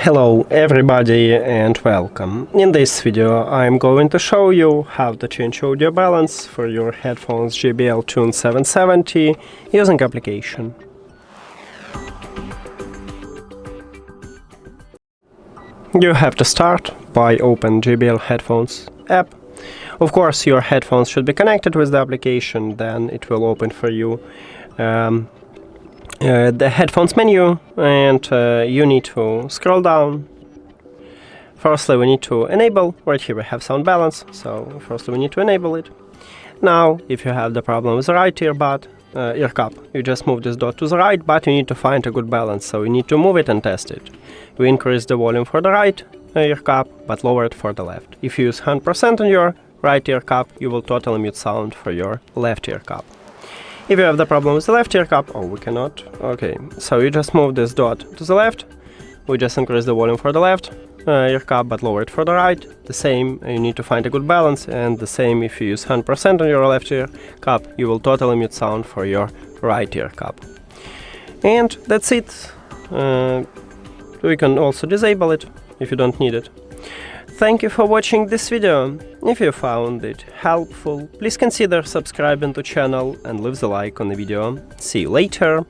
Hello everybody and welcome. In this video I'm going to show you how to change audio balance for your headphones JBL TUNE 770 using application. You have to start by open JBL Headphones app. Of course your headphones should be connected with the application, then it will open for you the headphones menu, and you need to scroll down. Firstly we need to enable, right here we have sound balance, so firstly we need to enable it. Now if you have the problem with the right ear cup, you just move this dot to the right, but you need to find a good balance, so you need to move it and test it. You increase the volume for the right ear cup, but lower it for the left. If you use 100% on your right ear cup, you will totally mute sound for your left ear cup. If you have the problem with the left ear cup, we cannot. Okay, so you just move this dot to the left. We just increase the volume for the left ear cup, but lower it for the right. The same, you need to find a good balance, and the same if you use 100% on your left ear cup, you will totally mute sound for your right ear cup. And that's it. We can also disable it if you don't need it. Thank you for watching this video. If you found it helpful, please consider subscribing to the channel and leave the like on the video. See you later!